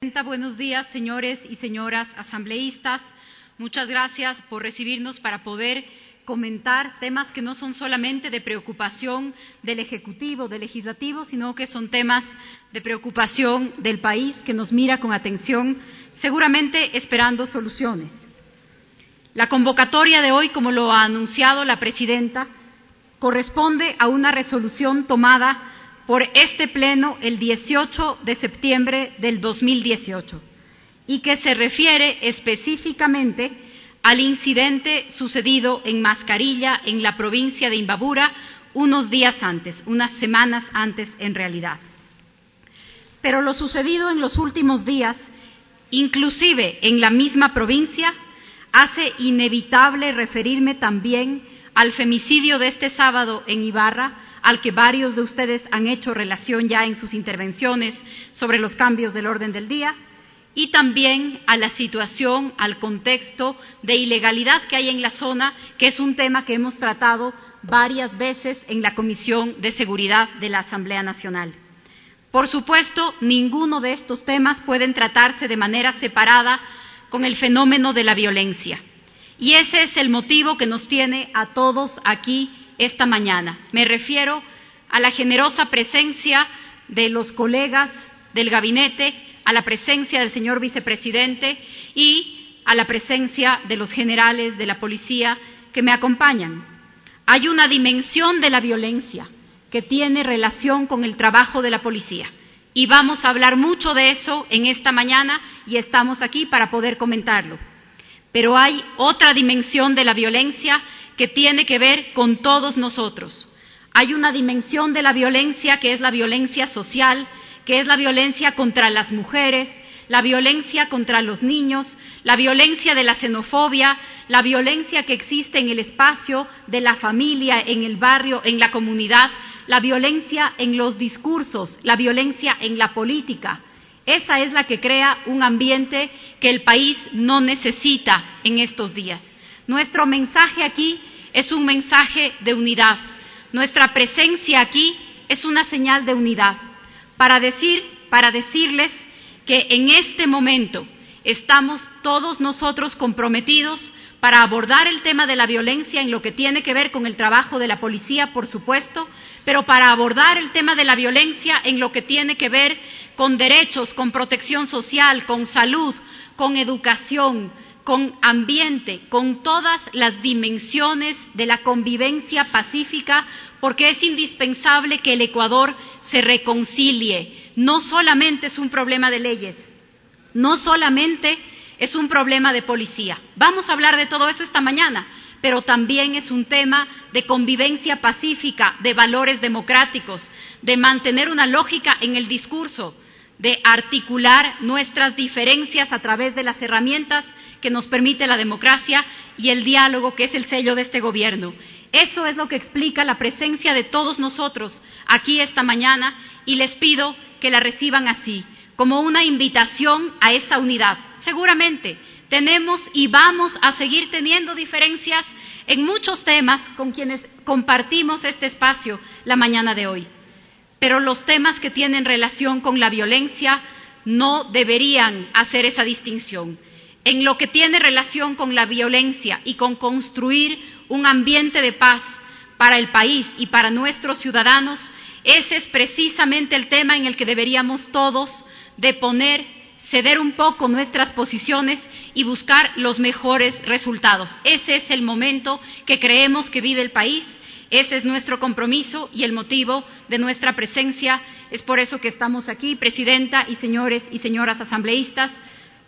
Buenos días, señores y señoras asambleístas. Muchas gracias por recibirnos para poder comentar temas que no son solamente de preocupación del Ejecutivo, del Legislativo, sino que son temas de preocupación del país que nos mira con atención, seguramente esperando soluciones. La convocatoria de hoy, como lo ha anunciado la presidenta, corresponde a una resolución tomada por este Pleno el 18 de septiembre del 2018 y que se refiere específicamente al incidente sucedido en Mascarilla, en la provincia de Imbabura, unos días antes, unas semanas antes en realidad. Pero lo sucedido en los últimos días, inclusive en la misma provincia, hace inevitable referirme también al femicidio de este sábado en Ibarra, al que varios de ustedes han hecho relación ya en sus intervenciones sobre los cambios del orden del día, y también a la situación, al contexto de ilegalidad que hay en la zona, que es un tema que hemos tratado varias veces en la Comisión de Seguridad de la Asamblea Nacional. Por supuesto, ninguno de estos temas pueden tratarse de manera separada con el fenómeno de la violencia. Y ese es el motivo que nos tiene a todos aquí esta mañana. Me refiero a la generosa presencia de los colegas del gabinete, a la presencia del señor vicepresidente y a la presencia de los generales de la policía que me acompañan. Hay una dimensión de la violencia que tiene relación con el trabajo de la policía y vamos a hablar mucho de eso en esta mañana y estamos aquí para poder comentarlo. Pero hay otra dimensión de la violencia que tiene que ver con todos nosotros. Hay una dimensión de la violencia que es la violencia social, que es la violencia contra las mujeres, la violencia contra los niños, la violencia de la xenofobia, la violencia que existe en el espacio de la familia, en el barrio, en la comunidad, la violencia en los discursos, la violencia en la política. Esa es la que crea un ambiente que el país no necesita en estos días. Nuestro mensaje aquí es un mensaje de unidad. Nuestra presencia aquí es una señal de unidad para decirles que en este momento estamos todos nosotros comprometidos para abordar el tema de la violencia en lo que tiene que ver con el trabajo de la policía, por supuesto, pero para abordar el tema de la violencia en lo que tiene que ver con derechos, con protección social, con salud, con educación, con ambiente, con todas las dimensiones de la convivencia pacífica, porque es indispensable que el Ecuador se reconcilie. No solamente es un problema de leyes, no solamente es un problema de policía. Vamos a hablar de todo eso esta mañana, pero también es un tema de convivencia pacífica, de valores democráticos, de mantener una lógica en el discurso, de articular nuestras diferencias a través de las herramientas que nos permite la democracia y el diálogo, que es el sello de este gobierno. Eso es lo que explica la presencia de todos nosotros aquí esta mañana y les pido que la reciban así, como una invitación a esa unidad. Seguramente tenemos y vamos a seguir teniendo diferencias en muchos temas con quienes compartimos este espacio la mañana de hoy. Pero los temas que tienen relación con la violencia no deberían hacer esa distinción. En lo que tiene relación con la violencia y con construir un ambiente de paz para el país y para nuestros ciudadanos, ese es precisamente el tema en el que deberíamos todos ceder un poco nuestras posiciones y buscar los mejores resultados. Ese es el momento que creemos que vive el país. Ese es nuestro compromiso y el motivo de nuestra presencia. Es por eso que estamos aquí, Presidenta y señores y señoras asambleístas,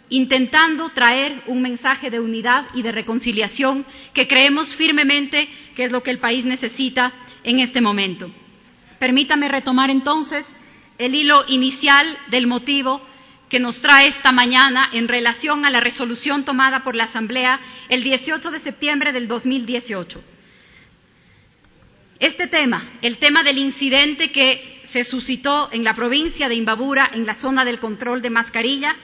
intentando traer un mensaje de unidad y de reconciliación que creemos firmemente que es lo que el país necesita en este momento. Permítame retomar entonces el hilo inicial del motivo que nos trae esta mañana en relación a la resolución tomada por la Asamblea el 18 de septiembre del 2018. Este tema, el tema del incidente que se suscitó en la provincia de Imbabura, en la zona del control de Mascarilla,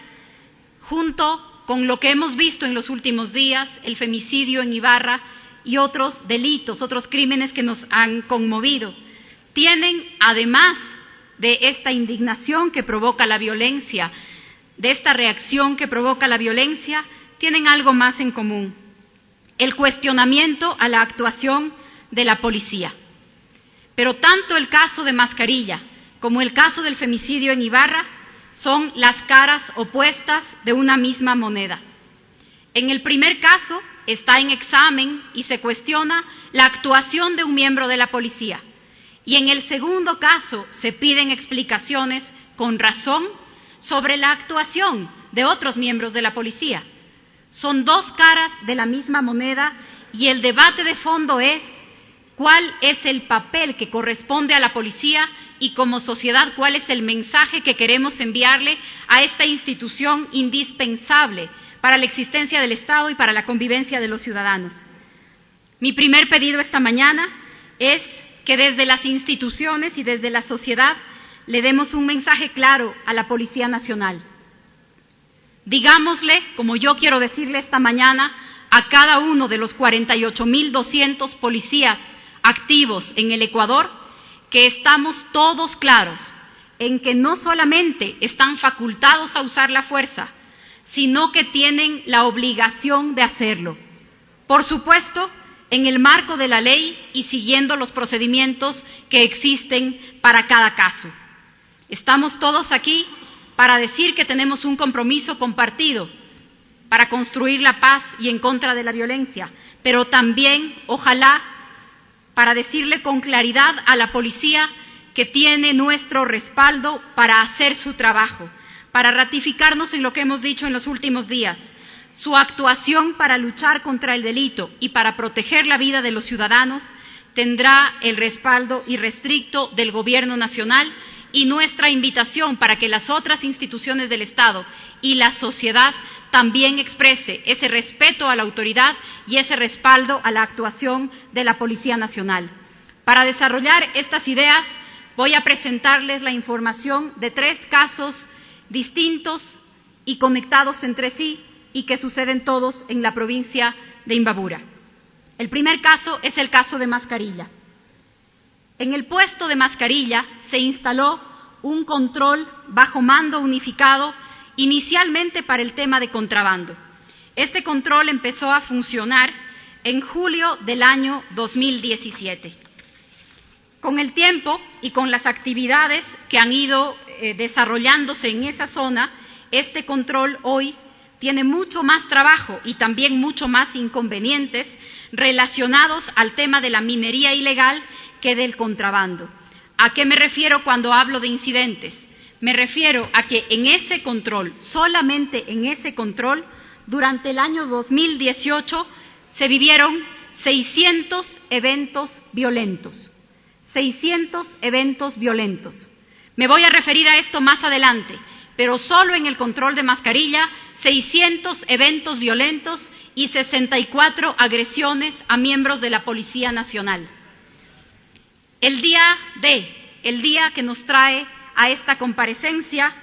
junto con lo que hemos visto en los últimos días, el femicidio en Ibarra y otros delitos, otros crímenes que nos han conmovido, tienen, además de esta indignación que provoca la violencia, de esta reacción que provoca la violencia tienen algo más en común: el cuestionamiento a la actuación de la policía. Pero tanto el caso de Mascarilla como el caso del femicidio en Ibarra son las caras opuestas de una misma moneda. En el primer caso está en examen y se cuestiona la actuación de un miembro de la policía, y en el segundo caso se piden explicaciones con razón sobre la actuación de otros miembros de la policía. Son dos caras de la misma moneda y el debate de fondo es cuál es el papel que corresponde a la policía y como sociedad cuál es el mensaje que queremos enviarle a esta institución indispensable para la existencia del Estado y para la convivencia de los ciudadanos. Mi primer pedido esta mañana es que desde las instituciones y desde la sociedad le demos un mensaje claro a la Policía Nacional. Digámosle, como yo quiero decirle esta mañana, a cada uno de los 48.200 policías activos en el Ecuador, que estamos todos claros en que no solamente están facultados a usar la fuerza, sino que tienen la obligación de hacerlo. Por supuesto, en el marco de la ley y siguiendo los procedimientos que existen para cada caso. Estamos todos aquí para decir que tenemos un compromiso compartido para construir la paz y en contra de la violencia, pero también, ojalá, para decirle con claridad a la policía que tiene nuestro respaldo para hacer su trabajo, para ratificarnos en lo que hemos dicho en los últimos días. Su actuación para luchar contra el delito y para proteger la vida de los ciudadanos tendrá el respaldo irrestricto del Gobierno Nacional y nuestra invitación para que las otras instituciones del Estado y la sociedad también exprese ese respeto a la autoridad y ese respaldo a la actuación de la Policía Nacional. Para desarrollar estas ideas voy a presentarles la información de 3 casos distintos y conectados entre sí y que suceden todos en la provincia de Imbabura. El primer caso es el caso de Mascarilla. En el puesto de Mascarilla se instaló un control bajo mando unificado inicialmente para el tema de contrabando. Este control empezó a funcionar en julio del año 2017. Con el tiempo y con las actividades que han ido desarrollándose en esa zona, este control hoy tiene mucho más trabajo y también mucho más inconvenientes relacionados al tema de la minería ilegal que del contrabando. ¿A qué me refiero cuando hablo de incidentes? Me refiero a que en ese control, solamente en ese control, durante el año 2018 se vivieron 600 eventos violentos. 600 eventos violentos. Me voy a referir a esto más adelante, pero solo en el control de Mascarilla, 600 eventos violentos y 64 agresiones a miembros de la Policía Nacional. El día que nos trae a esta comparecencia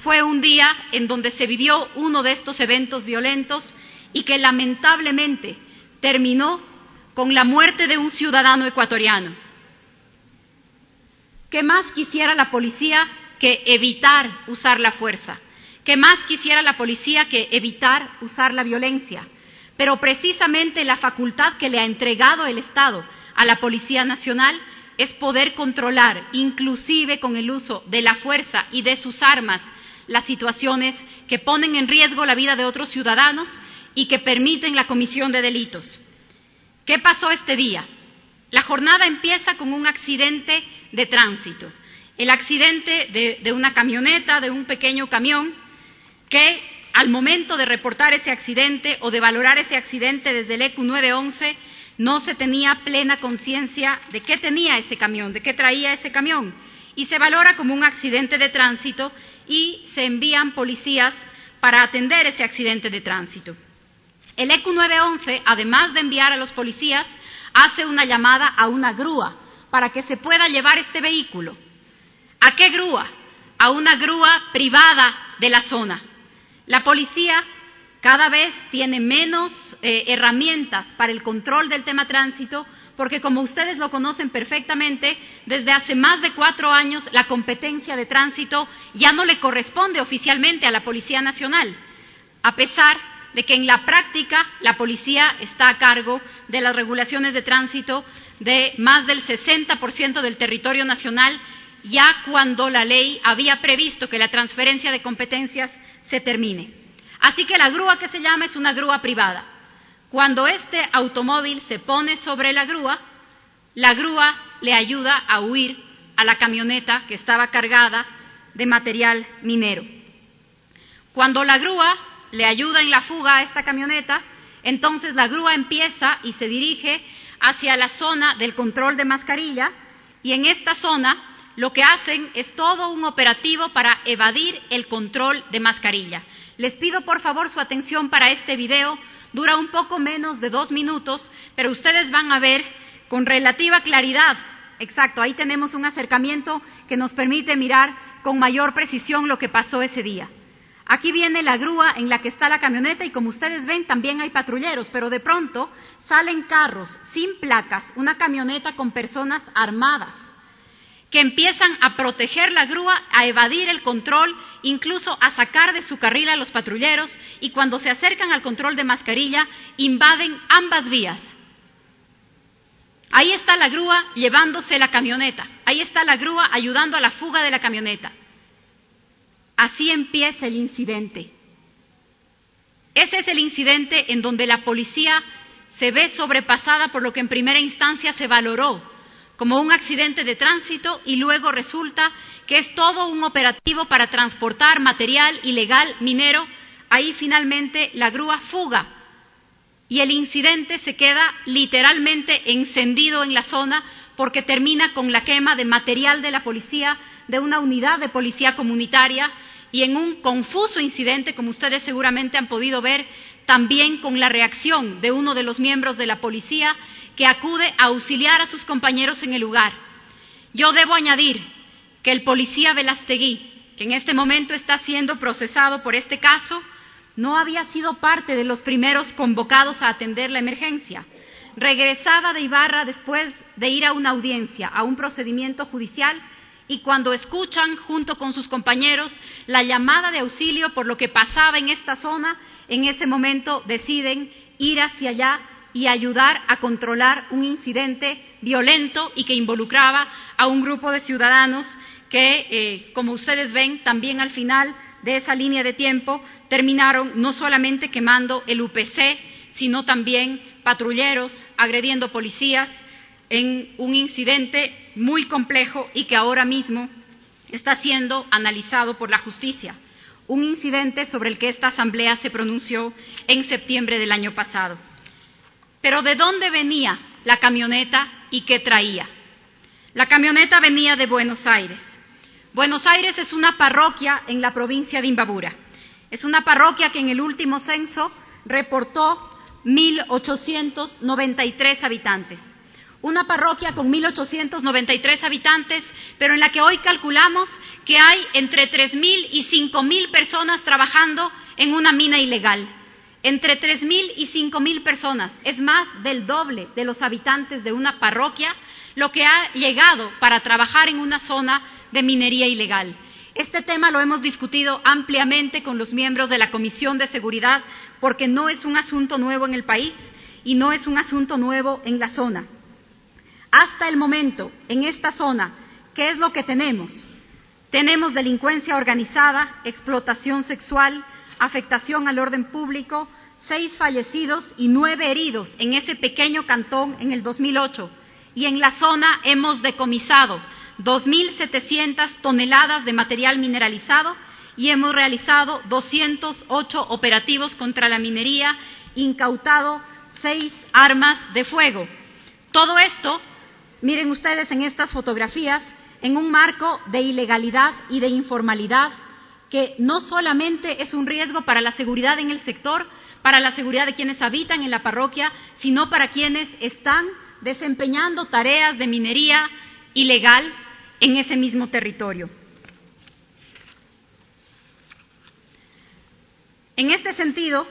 fue un día en donde se vivió uno de estos eventos violentos y que lamentablemente terminó con la muerte de un ciudadano ecuatoriano. ¿Qué más quisiera la policía que evitar usar la fuerza? ¿Qué más quisiera la policía que evitar usar la violencia? Pero precisamente la facultad que le ha entregado el Estado a la Policía Nacional es poder controlar, inclusive con el uso de la fuerza y de sus armas, las situaciones que ponen en riesgo la vida de otros ciudadanos y que permiten la comisión de delitos. ¿Qué pasó este día? La jornada empieza con un accidente de tránsito. El accidente de una camioneta, de un pequeño camión, que al momento de reportar ese accidente o de valorar ese accidente desde el ECU 911, no se tenía plena conciencia de qué tenía ese camión, de qué traía ese camión, y se valora como un accidente de tránsito y se envían policías para atender ese accidente de tránsito. El ECU 911, además de enviar a los policías, hace una llamada a una grúa para que se pueda llevar este vehículo. ¿A qué grúa? A una grúa privada de la zona. La policía cada vez tiene menos herramientas para el control del tema tránsito porque como ustedes lo conocen perfectamente, desde hace más de 4 años la competencia de tránsito ya no le corresponde oficialmente a la Policía Nacional, a pesar de que en la práctica la policía está a cargo de las regulaciones de tránsito de más del 60% del territorio nacional, ya cuando la ley había previsto que la transferencia de competencias se termine. Así que la grúa que se llama es una grúa privada. Cuando este automóvil se pone sobre la grúa le ayuda a huir a la camioneta que estaba cargada de material minero. Cuando la grúa le ayuda en la fuga a esta camioneta, entonces la grúa empieza y se dirige hacia la zona del control de mascarilla, y en esta zona lo que hacen es todo un operativo para evadir el control de mascarilla. Les pido por favor su atención para este video, dura un poco menos de 2 minutos, pero ustedes van a ver con relativa claridad, exacto, ahí tenemos un acercamiento que nos permite mirar con mayor precisión lo que pasó ese día. Aquí viene la grúa en la que está la camioneta y como ustedes ven también hay patrulleros, pero de pronto salen carros sin placas, una camioneta con personas armadas, que empiezan a proteger la grúa, a evadir el control, incluso a sacar de su carril a los patrulleros, y cuando se acercan al control de mascarilla, invaden ambas vías. Ahí está la grúa llevándose la camioneta, ahí está la grúa ayudando a la fuga de la camioneta. Así empieza el incidente. Ese es el incidente en donde la policía se ve sobrepasada por lo que en primera instancia se valoró como un accidente de tránsito y luego resulta que es todo un operativo para transportar material ilegal minero. Ahí finalmente la grúa fuga y el incidente se queda literalmente encendido en la zona porque termina con la quema de material de la policía, de una unidad de policía comunitaria, y en un confuso incidente, como ustedes seguramente han podido ver, también con la reacción de uno de los miembros de la policía que acude a auxiliar a sus compañeros en el lugar. Yo debo añadir que el policía Velastegui, que en este momento está siendo procesado por este caso, no había sido parte de los primeros convocados a atender la emergencia. Regresaba de Ibarra después de ir a una audiencia, a un procedimiento judicial, y cuando escuchan junto con sus compañeros la llamada de auxilio por lo que pasaba en esta zona, en ese momento deciden ir hacia allá y ayudar a controlar un incidente violento y que involucraba a un grupo de ciudadanos que, como ustedes ven, también al final de esa línea de tiempo terminaron no solamente quemando el UPC, sino también patrulleros, agrediendo policías, en un incidente muy complejo y que ahora mismo está siendo analizado por la justicia. Un incidente sobre el que esta Asamblea se pronunció en septiembre del año pasado. Pero ¿de dónde venía la camioneta y qué traía? La camioneta venía de Buenos Aires. Buenos Aires es una parroquia en la provincia de Imbabura. Es una parroquia que en el último censo reportó 1.893 habitantes. Una parroquia con 1.893 habitantes, pero en la que hoy calculamos que hay entre 3.000 y 5.000 personas trabajando en una mina ilegal. Entre 3.000 y 5.000 personas, es más del doble de los habitantes de una parroquia, lo que ha llegado para trabajar en una zona de minería ilegal. Este tema lo hemos discutido ampliamente con los miembros de la Comisión de Seguridad, porque no es un asunto nuevo en el país y no es un asunto nuevo en la zona. Hasta el momento, en esta zona, ¿qué es lo que tenemos? Tenemos delincuencia organizada, explotación sexual, afectación al orden público, 6 fallecidos y 9 heridos en ese pequeño cantón en el 2008. Y en la zona hemos decomisado 2.700 toneladas de material mineralizado y hemos realizado 208 operativos contra la minería, incautado 6 armas de fuego. Todo esto, miren ustedes en estas fotografías, en un marco de ilegalidad y de informalidad que no solamente es un riesgo para la seguridad en el sector, para la seguridad de quienes habitan en la parroquia, sino para quienes están desempeñando tareas de minería ilegal en ese mismo territorio. En este sentido,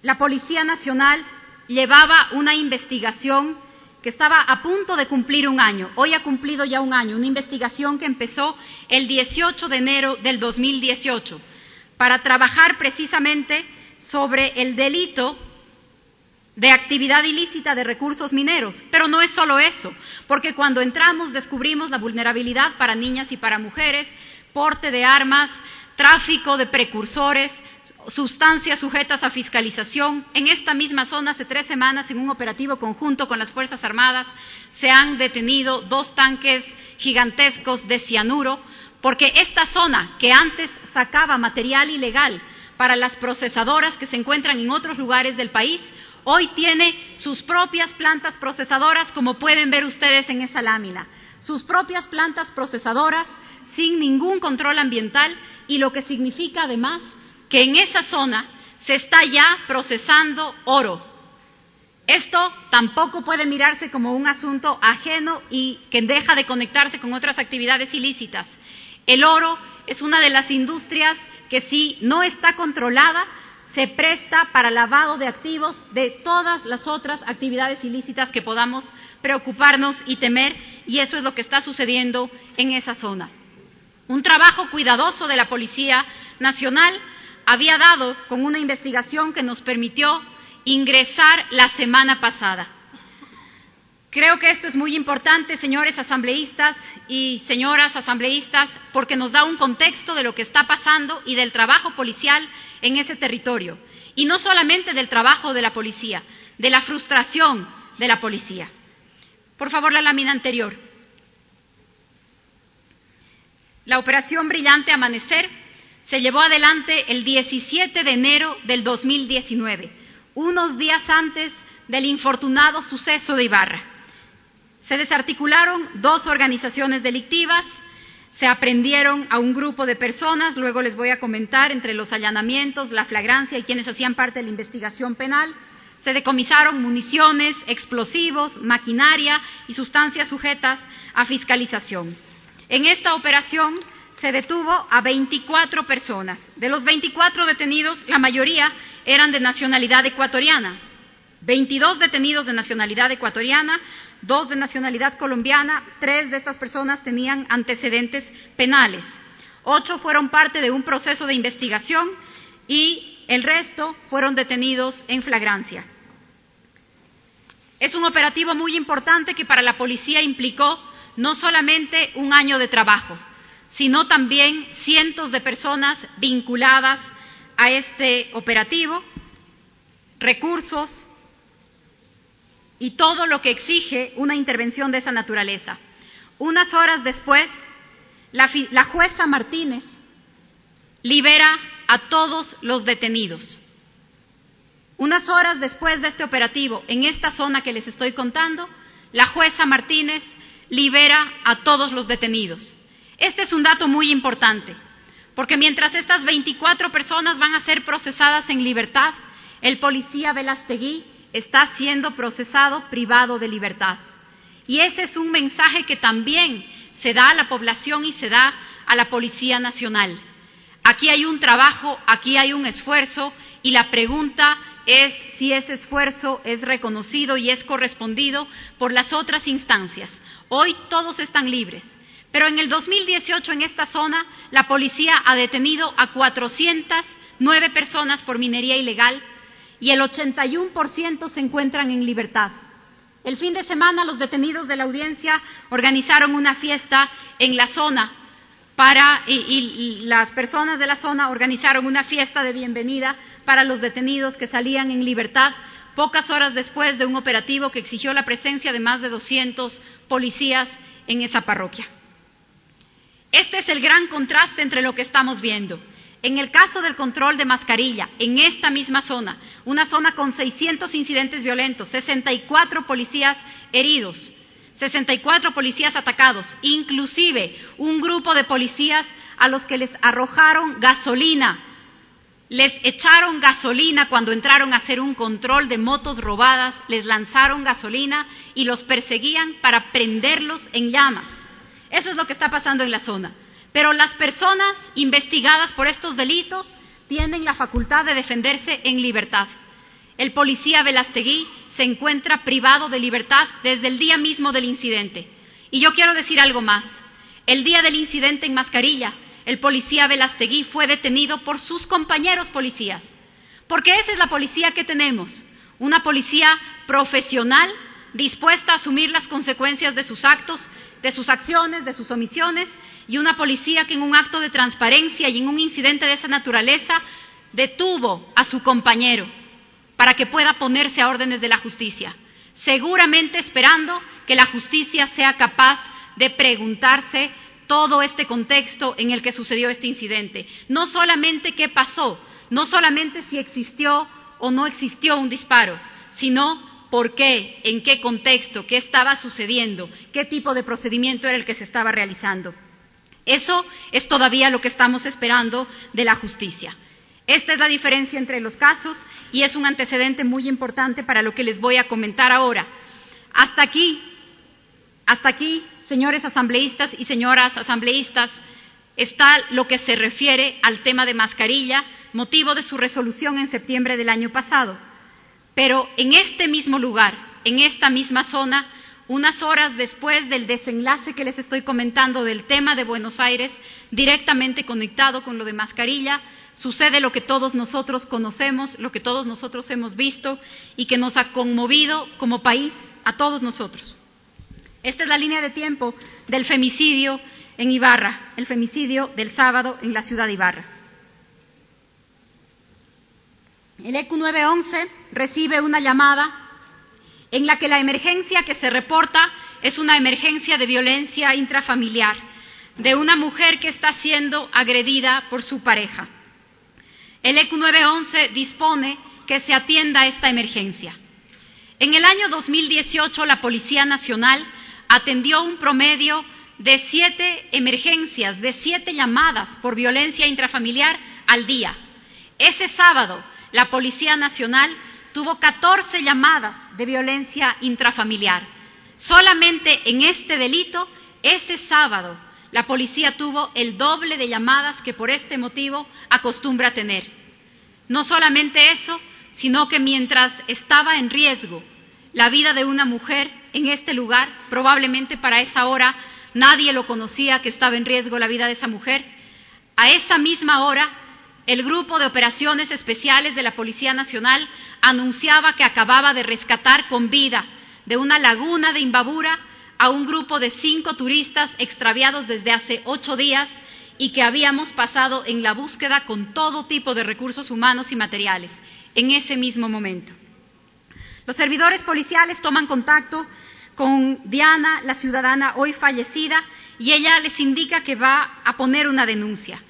la Policía Nacional llevaba una investigación que estaba a punto de cumplir un año. Hoy ha cumplido ya un año, una investigación que empezó el 18 de enero del 2018 para trabajar precisamente sobre el delito de actividad ilícita de recursos mineros. Pero no es solo eso, porque cuando entramos descubrimos la vulnerabilidad para niñas y para mujeres, porte de armas, tráfico de precursores, sustancias sujetas a fiscalización. En esta misma zona, hace 3 semanas, en un operativo conjunto con las Fuerzas Armadas, se han detenido 2 tanques gigantescos de cianuro, porque esta zona, que antes sacaba material ilegal para las procesadoras que se encuentran en otros lugares del país, hoy tiene sus propias plantas procesadoras, como pueden ver ustedes en esa lámina. Sus propias plantas procesadoras sin ningún control ambiental, y lo que significa además que en esa zona se está ya procesando oro. Esto tampoco puede mirarse como un asunto ajeno y que deja de conectarse con otras actividades ilícitas. El oro es una de las industrias que, si no está controlada, se presta para lavado de activos de todas las otras actividades ilícitas que podamos preocuparnos y temer, y eso es lo que está sucediendo en esa zona. Un trabajo cuidadoso de la Policía Nacional había dado con una investigación que nos permitió ingresar la semana pasada. Creo que esto es muy importante, señores asambleístas y señoras asambleístas, porque nos da un contexto de lo que está pasando y del trabajo policial en ese territorio. Y no solamente del trabajo de la policía, de la frustración de la policía. Por favor, la lámina anterior. La operación Brillante Amanecer se llevó adelante el 17 de enero del 2019, unos días antes del infortunado suceso de Ibarra. Se desarticularon 2 organizaciones delictivas, se aprendieron a un grupo de personas, luego les voy a comentar entre los allanamientos, la flagrancia y quienes hacían parte de la investigación penal. Se decomisaron municiones, explosivos, maquinaria y sustancias sujetas a fiscalización. En esta operación se detuvo a 24 personas. De los 24 detenidos, la mayoría eran de nacionalidad ecuatoriana. 22 detenidos de nacionalidad ecuatoriana, 2 de nacionalidad colombiana, 3 de estas personas tenían antecedentes penales. 8 fueron parte de un proceso de investigación y el resto fueron detenidos en flagrancia. Es un operativo muy importante que para la policía implicó no solamente un año de trabajo, sino también cientos de personas vinculadas a este operativo, recursos y todo lo que exige una intervención de esa naturaleza. Unas horas después, la jueza Martínez libera a todos los detenidos. Unas horas después de este operativo, en esta zona que les estoy contando, la jueza Martínez libera a todos los detenidos. Este es un dato muy importante, porque mientras estas 24 personas van a ser procesadas en libertad, el policía Velastegui está siendo procesado privado de libertad. Y ese es un mensaje que también se da a la población y se da a la Policía Nacional. Aquí hay un trabajo, aquí hay un esfuerzo, y la pregunta es si ese esfuerzo es reconocido y es correspondido por las otras instancias. Hoy todos están libres, pero en el 2018 en esta zona la policía ha detenido a 409 personas por minería ilegal y el 81% se encuentran en libertad. El fin de semana los detenidos de la audiencia organizaron una fiesta en la zona y las personas de la zona organizaron una fiesta de bienvenida para los detenidos que salían en libertad pocas horas después de un operativo que exigió la presencia de más de 200 policías en esa parroquia. Este es el gran contraste entre lo que estamos viendo. En el caso del control de mascarilla, en esta misma zona, una zona con 600 incidentes violentos, 64 policías heridos, 64 policías atacados, inclusive un grupo de policías a los que les arrojaron gasolina, les echaron gasolina cuando entraron a hacer un control de motos robadas, les lanzaron gasolina y los perseguían para prenderlos en llamas. Eso es lo que está pasando en la zona. Pero las personas investigadas por estos delitos tienen la facultad de defenderse en libertad. El policía Velastegui se encuentra privado de libertad desde el día mismo del incidente. Y yo quiero decir algo más. El día del incidente en Mascarilla, el policía Velastegui fue detenido por sus compañeros policías, porque esa es la policía que tenemos, una policía profesional, dispuesta a asumir las consecuencias de sus actos, de sus acciones, de sus omisiones, y una policía que en un acto de transparencia y en un incidente de esa naturaleza detuvo a su compañero para que pueda ponerse a órdenes de la justicia, seguramente esperando que la justicia sea capaz de preguntarse todo este contexto en el que sucedió este incidente. No solamente qué pasó, no solamente si existió o no existió un disparo, sino por qué, en qué contexto, qué estaba sucediendo, qué tipo de procedimiento era el que se estaba realizando. Eso es todavía lo que estamos esperando de la justicia. Esta es la diferencia entre los casos y es un antecedente muy importante para lo que les voy a comentar ahora. Hasta aquí, señores asambleístas y señoras asambleístas, está lo que se refiere al tema de Mascarilla, motivo de su resolución en septiembre del año pasado. Pero en este mismo lugar, en esta misma zona, unas horas después del desenlace que les estoy comentando del tema de Buenos Aires, directamente conectado con lo de Mascarilla, sucede lo que todos nosotros conocemos, lo que todos nosotros hemos visto y que nos ha conmovido como país a todos nosotros. Esta es la línea de tiempo del femicidio en Ibarra, el femicidio del sábado en la ciudad de Ibarra. El ECU 911 recibe una llamada en la que la emergencia que se reporta es una emergencia de violencia intrafamiliar, de una mujer que está siendo agredida por su pareja. El ECU 911 dispone que se atienda esta emergencia. En el año 2018, la Policía Nacional atendió un promedio de 7 emergencias, de 7 llamadas por violencia intrafamiliar al día. Ese sábado, la Policía Nacional tuvo 14 llamadas de violencia intrafamiliar. Solamente en este delito, ese sábado, la policía tuvo el doble de llamadas que por este motivo acostumbra tener. No solamente eso, sino que mientras estaba en riesgo la vida de una mujer en este lugar, probablemente para esa hora nadie lo conocía que estaba en riesgo la vida de esa mujer, a esa misma hora el Grupo de Operaciones Especiales de la Policía Nacional anunciaba que acababa de rescatar con vida de una laguna de Imbabura a un grupo de 5 turistas extraviados desde hace 8 días y que habíamos pasado en la búsqueda con todo tipo de recursos humanos y materiales en ese mismo momento. Los servidores policiales toman contacto con Diana, la ciudadana hoy fallecida, y ella les indica que va a poner una denuncia.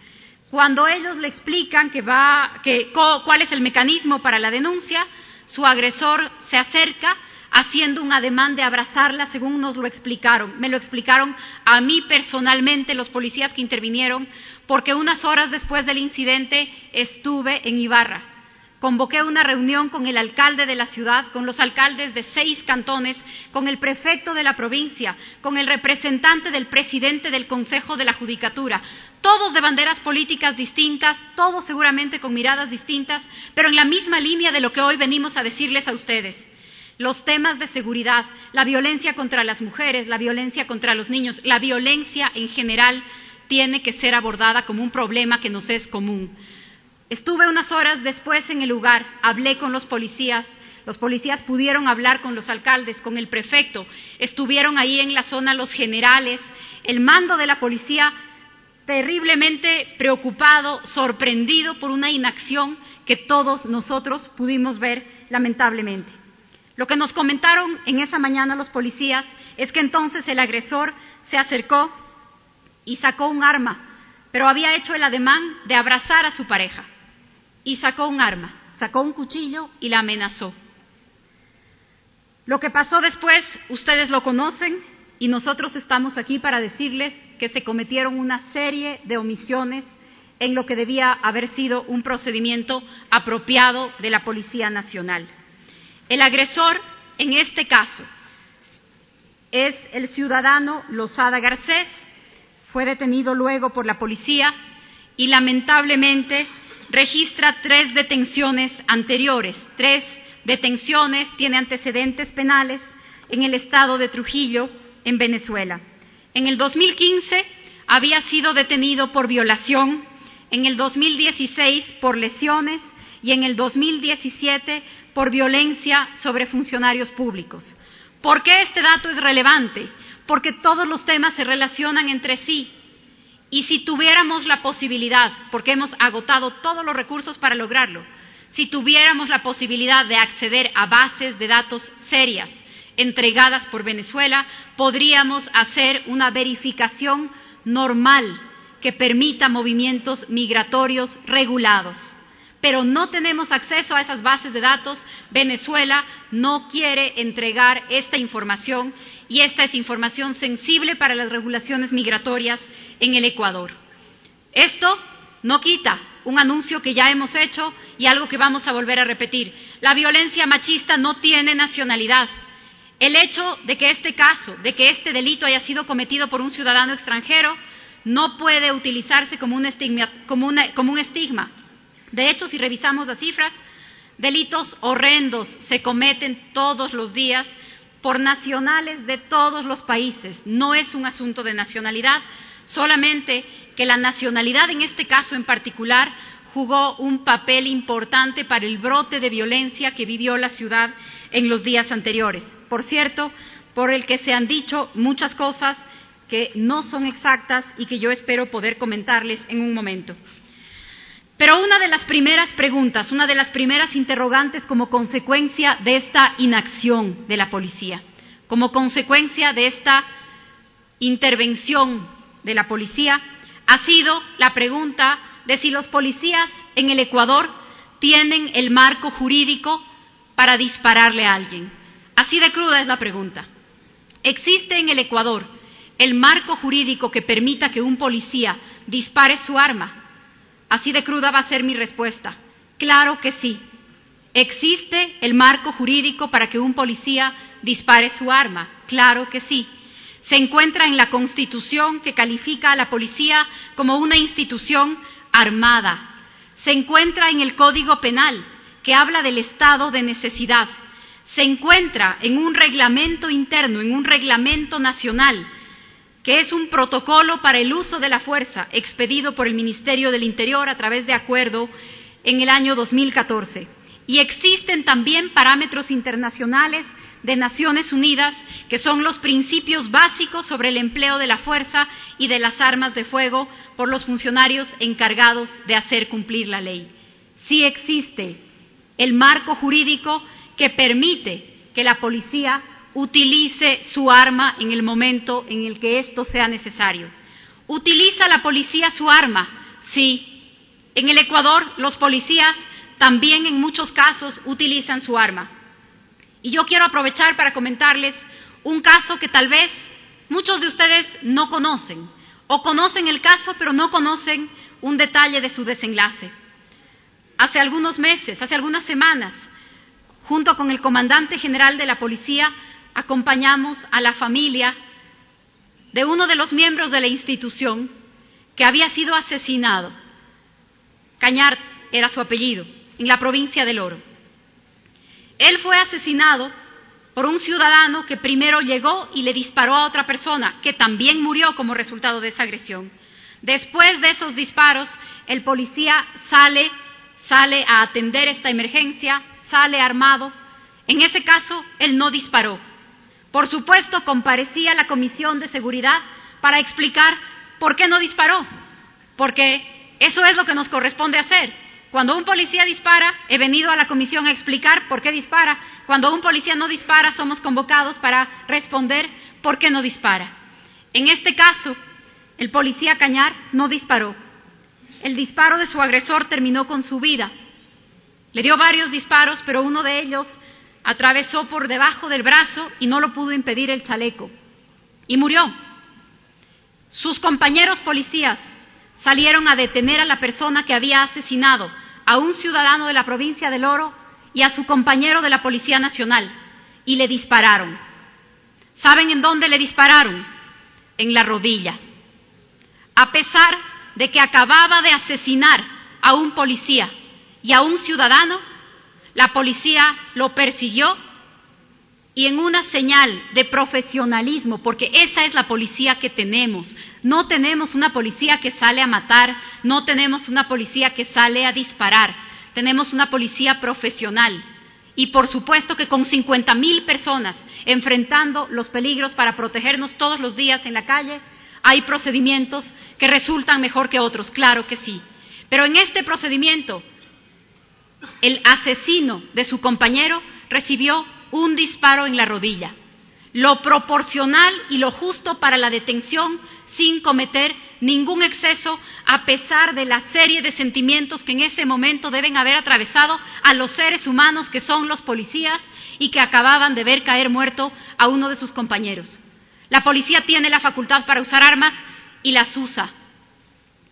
Cuando ellos le explican cuál es el mecanismo para la denuncia, su agresor se acerca haciendo un ademán de abrazarla, según nos lo explicaron. Me lo explicaron a mí personalmente los policías que intervinieron, porque unas horas después del incidente estuve en Ibarra. Convoqué una reunión con el alcalde de la ciudad, con los alcaldes de 6 cantones, con el prefecto de la provincia, con el representante del presidente del Consejo de la Judicatura, todos de banderas políticas distintas, todos seguramente con miradas distintas, pero en la misma línea de lo que hoy venimos a decirles a ustedes. Los temas de seguridad, la violencia contra las mujeres, la violencia contra los niños, la violencia en general tiene que ser abordada como un problema que nos es común. Estuve unas horas después en el lugar, hablé con los policías pudieron hablar con los alcaldes, con el prefecto, estuvieron ahí en la zona los generales, el mando de la policía terriblemente preocupado, sorprendido por una inacción que todos nosotros pudimos ver lamentablemente. Lo que nos comentaron en esa mañana los policías es que entonces el agresor se acercó y sacó un arma, pero había hecho el ademán de abrazar a su pareja. Y sacó un arma, sacó un cuchillo y la amenazó. Lo que pasó después, ustedes lo conocen y nosotros estamos aquí para decirles que se cometieron una serie de omisiones en lo que debía haber sido un procedimiento apropiado de la Policía Nacional. El agresor, en este caso, es el ciudadano Lozada Garcés, fue detenido luego por la policía y lamentablemente registra 3 detenciones anteriores, 3 detenciones, tiene antecedentes penales en el estado de Trujillo, en Venezuela. En el 2015 había sido detenido por violación, en el 2016 por lesiones y en el 2017 por violencia sobre funcionarios públicos. ¿Por qué este dato es relevante? Porque todos los temas se relacionan entre sí. Y si tuviéramos la posibilidad, porque hemos agotado todos los recursos para lograrlo, si tuviéramos la posibilidad de acceder a bases de datos serias entregadas por Venezuela, podríamos hacer una verificación normal que permita movimientos migratorios regulados. Pero no tenemos acceso a esas bases de datos. Venezuela no quiere entregar esta información y esta es información sensible para las regulaciones migratorias en el Ecuador. Esto no quita un anuncio que ya hemos hecho y algo que vamos a volver a repetir. La violencia machista no tiene nacionalidad. El hecho de que este caso, de que este delito haya sido cometido por un ciudadano extranjero, no puede utilizarse como un estigma. De hecho, si revisamos las cifras, delitos horrendos se cometen todos los días por nacionales de todos los países. No es un asunto de nacionalidad, solamente que la nacionalidad en este caso en particular jugó un papel importante para el brote de violencia que vivió la ciudad en los días anteriores. Por cierto, por el que se han dicho muchas cosas que no son exactas y que yo espero poder comentarles en un momento. Pero una de las primeras preguntas, una de las primeras interrogantes como consecuencia de esta inacción de la policía, como consecuencia de esta intervención de la policía, ha sido la pregunta de si los policías en el Ecuador tienen el marco jurídico para dispararle a alguien. Así de cruda es la pregunta. ¿Existe en el Ecuador el marco jurídico que permita que un policía dispare su arma? Así de cruda va a ser mi respuesta. Claro que sí. ¿Existe el marco jurídico para que un policía dispare su arma? Claro que sí. Se encuentra en la Constitución que califica a la policía como una institución armada. Se encuentra en el Código Penal que habla del estado de necesidad. Se encuentra en un reglamento interno, en un reglamento nacional, que es un protocolo para el uso de la fuerza expedido por el Ministerio del Interior a través de acuerdo en el año 2014. Y existen también parámetros internacionales de Naciones Unidas, que son los principios básicos sobre el empleo de la fuerza y de las armas de fuego por los funcionarios encargados de hacer cumplir la ley. Sí existe el marco jurídico que permite que la policía utilice su arma en el momento en el que esto sea necesario. ¿Utiliza la policía su arma? Sí. En el Ecuador, los policías también en muchos casos utilizan su arma. Y yo quiero aprovechar para comentarles un caso que tal vez muchos de ustedes no conocen, o conocen el caso pero no conocen un detalle de su desenlace. Hace algunos meses, hace algunas semanas, junto con el comandante general de la policía, acompañamos a la familia de uno de los miembros de la institución que había sido asesinado. Cañar era su apellido, en la provincia del Oro. Él fue asesinado por un ciudadano que primero llegó y le disparó a otra persona, que también murió como resultado de esa agresión. Después de esos disparos, el policía sale a atender esta emergencia, sale armado. En ese caso, él no disparó. Por supuesto, comparecía a la Comisión de Seguridad para explicar por qué no disparó, porque eso es lo que nos corresponde hacer. Cuando un policía dispara, he venido a la comisión a explicar por qué dispara. Cuando un policía no dispara, somos convocados para responder por qué no dispara. En este caso, el policía Cañar no disparó. El disparo de su agresor terminó con su vida. Le dio varios disparos, pero uno de ellos atravesó por debajo del brazo y no lo pudo impedir el chaleco. Y murió. Sus compañeros policías salieron a detener a la persona que había asesinado a un ciudadano de la provincia del Oro y a su compañero de la Policía Nacional, y le dispararon. ¿Saben en dónde le dispararon? En la rodilla. A pesar de que acababa de asesinar a un policía y a un ciudadano, la policía lo persiguió y en una señal de profesionalismo, porque esa es la policía que tenemos. No tenemos una policía que sale a matar, no tenemos una policía que sale a disparar, tenemos una policía profesional. Y por supuesto que con 50,000 personas enfrentando los peligros para protegernos todos los días en la calle, hay procedimientos que resultan mejor que otros, claro que sí. Pero en este procedimiento, el asesino de su compañero recibió un disparo en la rodilla, lo proporcional y lo justo para la detención sin cometer ningún exceso, a pesar de la serie de sentimientos que en ese momento deben haber atravesado a los seres humanos que son los policías y que acababan de ver caer muerto a uno de sus compañeros. La policía tiene la facultad para usar armas y las usa.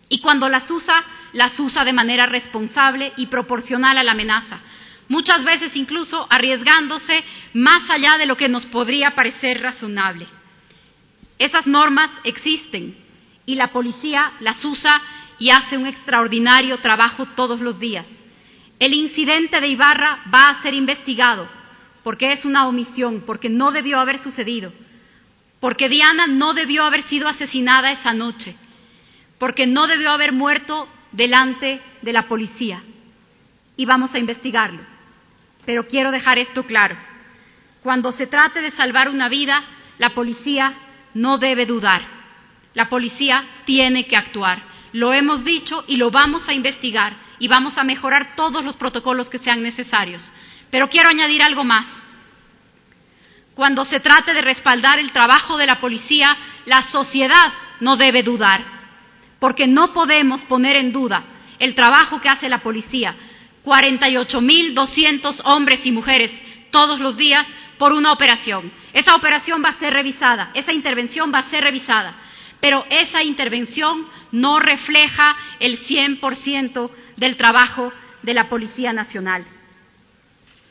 Y cuando las usa de manera responsable y proporcional a la amenaza. Muchas veces incluso arriesgándose más allá de lo que nos podría parecer razonable. Esas normas existen y la policía las usa y hace un extraordinario trabajo todos los días. El incidente de Ibarra va a ser investigado porque es una omisión, porque no debió haber sucedido, porque Diana no debió haber sido asesinada esa noche, porque no debió haber muerto delante de la policía. Y vamos a investigarlo. Pero quiero dejar esto claro. Cuando se trate de salvar una vida, la policía no debe dudar. La policía tiene que actuar. Lo hemos dicho y lo vamos a investigar y vamos a mejorar todos los protocolos que sean necesarios. Pero quiero añadir algo más. Cuando se trate de respaldar el trabajo de la policía, la sociedad no debe dudar, porque no podemos poner en duda el trabajo que hace la policía. 48,200 hombres y mujeres todos los días por una operación. Esa operación va a ser revisada, esa intervención va a ser revisada, pero esa intervención no refleja el 100% del trabajo de la Policía Nacional.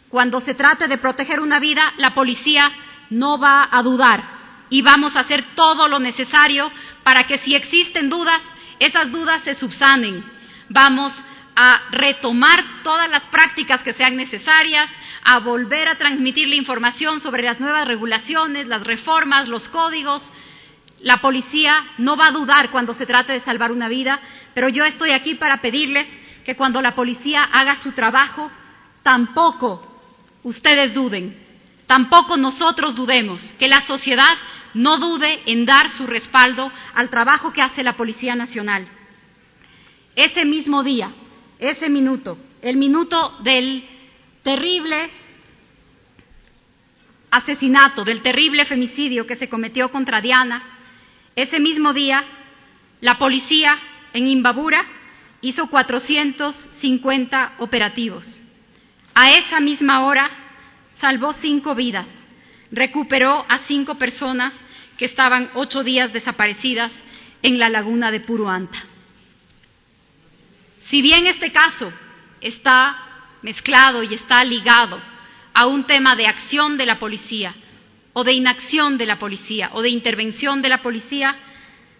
Cuando se trate de proteger una vida, la policía no va a dudar y vamos a hacer todo lo necesario para que si existen dudas, esas dudas se subsanen. Vamos a retomar todas las prácticas que sean necesarias, a volver a transmitir la información sobre las nuevas regulaciones, las reformas, los códigos. La policía no va a dudar cuando se trate de salvar una vida, pero yo estoy aquí para pedirles que cuando la policía haga su trabajo, tampoco ustedes duden, tampoco nosotros dudemos, que la sociedad no dude en dar su respaldo al trabajo que hace la Policía Nacional. Ese mismo día, ese minuto, el minuto del terrible asesinato, del terrible femicidio que se cometió contra Diana, ese mismo día la policía en Imbabura hizo 450 operativos. A esa misma hora salvó 5 vidas, recuperó a 5 personas que estaban 8 días desaparecidas en la laguna de Puruanta. Si bien este caso está mezclado y está ligado a un tema de acción de la policía, o de inacción de la policía, o de intervención de la policía,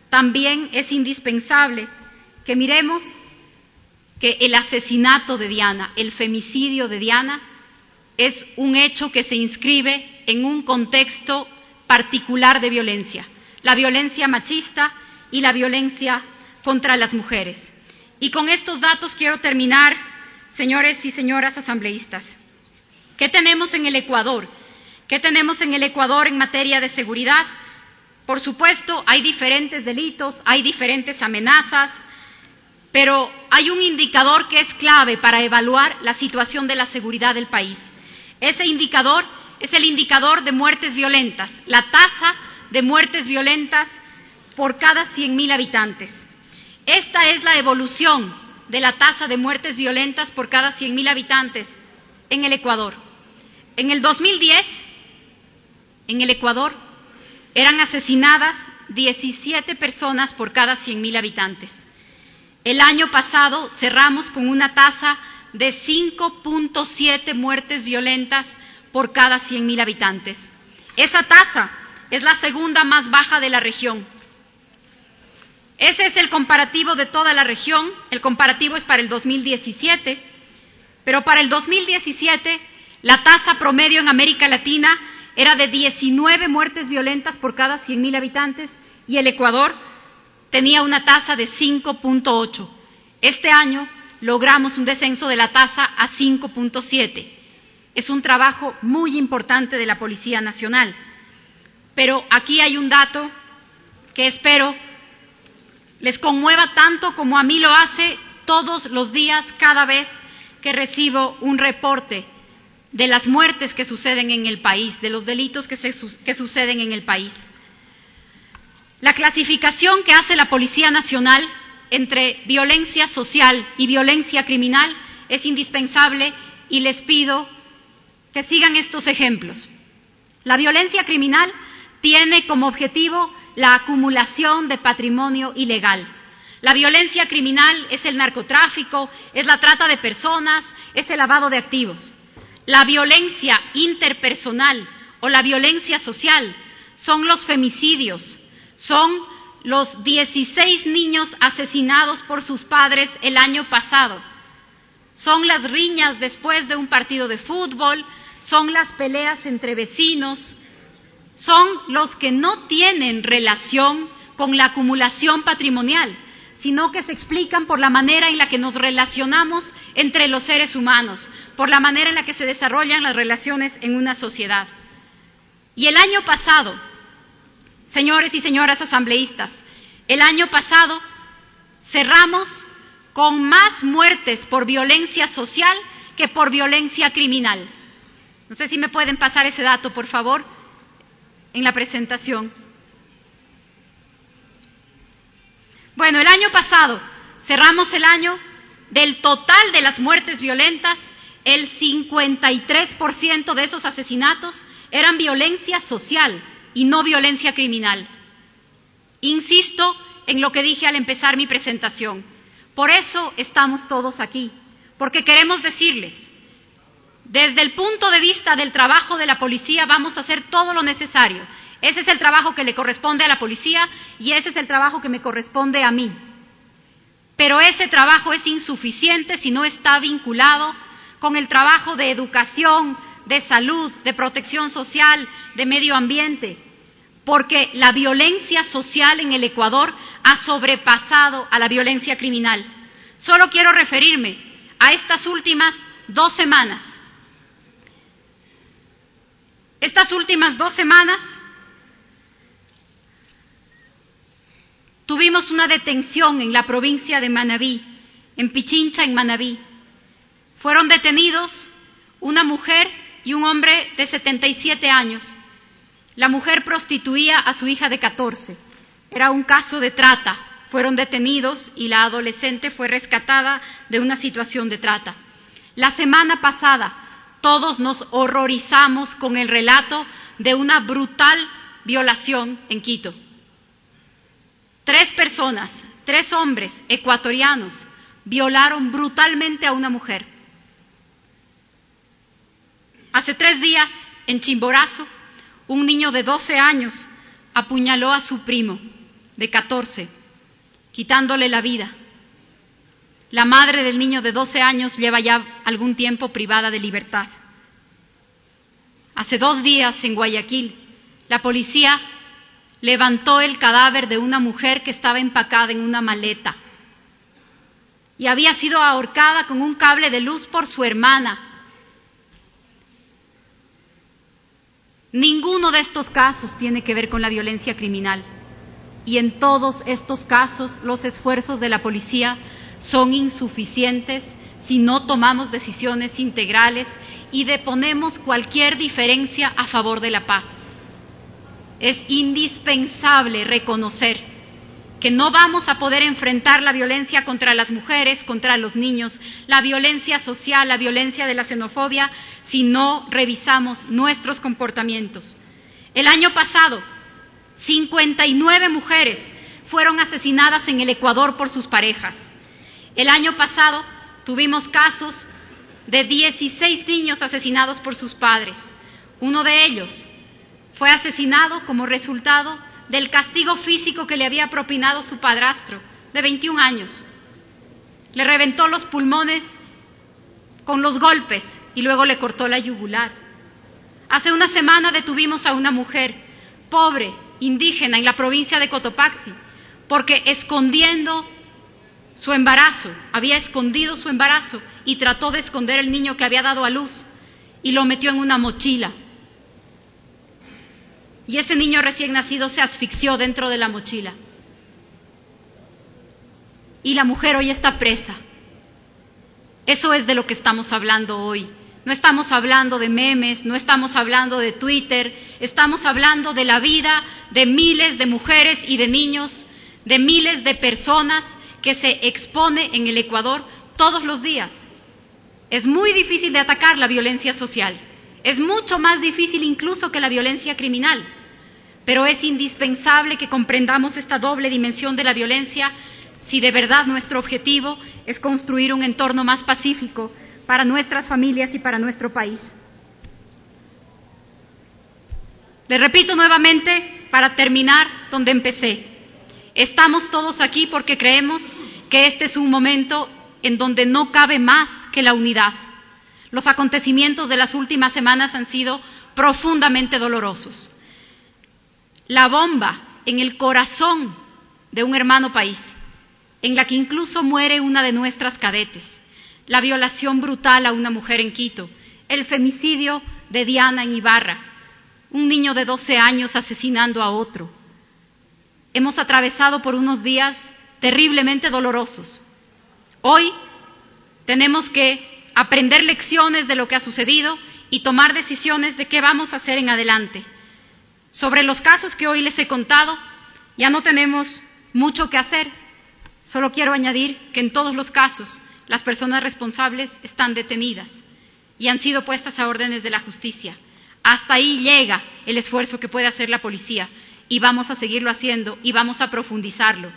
también es indispensable que miremos que el asesinato de Diana, el femicidio de Diana, es un hecho que se inscribe en un contexto particular de violencia, la violencia machista y la violencia contra las mujeres. Y con estos datos quiero terminar, señores y señoras asambleístas. ¿Qué tenemos en el Ecuador? ¿Qué tenemos en el Ecuador en materia de seguridad? Por supuesto, hay diferentes delitos, hay diferentes amenazas, pero hay un indicador que es clave para evaluar la situación de la seguridad del país. Ese indicador es el indicador de muertes violentas, la tasa de muertes violentas por cada 100,000 habitantes. Esta es la evolución de la tasa de muertes violentas por cada 100,000 habitantes en el Ecuador. En el 2010, en el Ecuador, eran asesinadas 17 personas por cada 100,000 habitantes. El año pasado cerramos con una tasa de 5.7 muertes violentas por cada 100,000 habitantes. Esa tasa es la segunda más baja de la región. Ese es el comparativo de toda la región, el comparativo es para el 2017, Pero para el 2017, la tasa promedio en América Latina era de 19 muertes violentas por cada 100.000 habitantes y el Ecuador tenía una tasa de 5.8. Este año logramos un descenso de la tasa a 5.7. Es un trabajo muy importante de la Policía Nacional. Pero aquí hay un dato que espero les conmueva tanto como a mí lo hace todos los días, cada vez que recibo un reporte de las muertes que suceden en el país, de los delitos que suceden en el país. La clasificación que hace la Policía Nacional entre violencia social y violencia criminal es indispensable y les pido que sigan estos ejemplos. La violencia criminal tiene como objetivo la acumulación de patrimonio ilegal. La violencia criminal es el narcotráfico, es la trata de personas, es el lavado de activos. La violencia interpersonal o la violencia social son los femicidios, son los 16 niños asesinados por sus padres el año pasado, son las riñas después de un partido de fútbol, son las peleas entre vecinos, son los que no tienen relación con la acumulación patrimonial, sino que se explican por la manera en la que nos relacionamos entre los seres humanos, por la manera en la que se desarrollan las relaciones en una sociedad. Y el año pasado, señores y señoras asambleístas, el año pasado cerramos con más muertes por violencia social que por violencia criminal. No sé si me pueden pasar ese dato, por favor, en la presentación. Bueno, el año pasado cerramos el año del total de las muertes violentas, el 53% de esos asesinatos eran violencia social y no violencia criminal. Insisto en lo que dije al empezar mi presentación. Por eso estamos todos aquí, porque queremos decirles, desde el punto de vista del trabajo de la policía vamos a hacer todo lo necesario. Ese es el trabajo que le corresponde a la policía y ese es el trabajo que me corresponde a mí. Pero ese trabajo es insuficiente si no está vinculado con el trabajo de educación, de salud, de protección social, de medio ambiente, porque la violencia social en el Ecuador ha sobrepasado a la violencia criminal. Solo quiero referirme a estas últimas 2 semanas. Estas últimas 2 semanas tuvimos una detención en la provincia de Manabí, en Pichincha, en Manabí. Fueron detenidos una mujer y un hombre de 77 años. La mujer prostituía a su hija de 14. Era un caso de trata. Fueron detenidos y la adolescente fue rescatada de una situación de trata. La semana pasada todos nos horrorizamos con el relato de una brutal violación en Quito. 3 personas, 3 hombres ecuatorianos violaron brutalmente a una mujer. Hace 3 días, en Chimborazo, un niño de 12 años apuñaló a su primo de 14, quitándole la vida. La madre del niño de 12 años lleva ya algún tiempo privada de libertad. Hace 2 días, en Guayaquil, la policía levantó el cadáver de una mujer que estaba empacada en una maleta y había sido ahorcada con un cable de luz por su hermana. Ninguno de estos casos tiene que ver con la violencia criminal y en todos estos casos los esfuerzos de la policía son insuficientes si no tomamos decisiones integrales y deponemos cualquier diferencia a favor de la paz. Es indispensable reconocer que no vamos a poder enfrentar la violencia contra las mujeres, contra los niños, la violencia social, la violencia de la xenofobia, si no revisamos nuestros comportamientos. El año pasado, 59 mujeres fueron asesinadas en el Ecuador por sus parejas. El año pasado tuvimos casos de 16 niños asesinados por sus padres. Uno de ellos fue asesinado como resultado del castigo físico que le había propinado su padrastro, de 21 años. Le reventó los pulmones con los golpes y luego le cortó la yugular. Hace una semana detuvimos a una mujer pobre, indígena, en la provincia de Cotopaxi, porque escondiendo su embarazo, había escondido su embarazo y trató de esconder el niño que había dado a luz y lo metió en una mochila. Y ese niño recién nacido se asfixió dentro de la mochila. Y la mujer hoy está presa. Eso es de lo que estamos hablando hoy. No estamos hablando de memes, no estamos hablando de Twitter, estamos hablando de la vida de miles de mujeres y de niños, de miles de personas que se expone en el Ecuador todos los días. Es muy difícil de atacar la violencia social, es mucho más difícil incluso que la violencia criminal, pero es indispensable que comprendamos esta doble dimensión de la violencia si de verdad nuestro objetivo es construir un entorno más pacífico para nuestras familias y para nuestro país. Le repito nuevamente, para terminar donde empecé, estamos todos aquí porque creemos que este es un momento en donde no cabe más que la unidad. Los acontecimientos de las últimas semanas han sido profundamente dolorosos. La bomba en el corazón de un hermano país, en la que incluso muere una de nuestras cadetes, la violación brutal a una mujer en Quito, el femicidio de Diana en Ibarra, un niño de 12 años asesinando a otro. Hemos atravesado por unos días terriblemente dolorosos. Hoy tenemos que aprender lecciones de lo que ha sucedido y tomar decisiones de qué vamos a hacer en adelante. Sobre los casos que hoy les he contado, ya no tenemos mucho que hacer. Solo quiero añadir que en todos los casos las personas responsables están detenidas y han sido puestas a órdenes de la justicia. Hasta ahí llega el esfuerzo que puede hacer la policía y vamos a seguirlo haciendo y vamos a profundizarlo.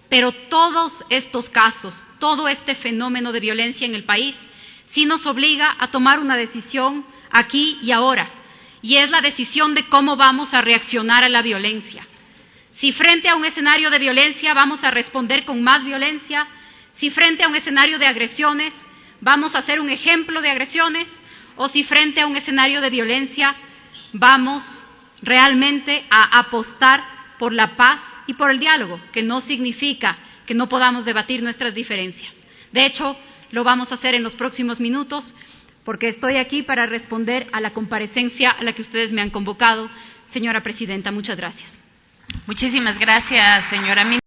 Pero todos estos casos, todo este fenómeno de violencia en el país, sí nos obliga a tomar una decisión aquí y ahora, y es la decisión de cómo vamos a reaccionar a la violencia. Si frente a un escenario de violencia vamos a responder con más violencia, si frente a un escenario de agresiones vamos a ser un ejemplo de agresiones, o si frente a un escenario de violencia vamos realmente a apostar por la paz y por el diálogo, que no significa que no podamos debatir nuestras diferencias. De hecho, lo vamos a hacer en los próximos minutos, porque estoy aquí para responder a la comparecencia a la que ustedes me han convocado. Señora Presidenta, muchas gracias. Muchísimas gracias, señora ministra.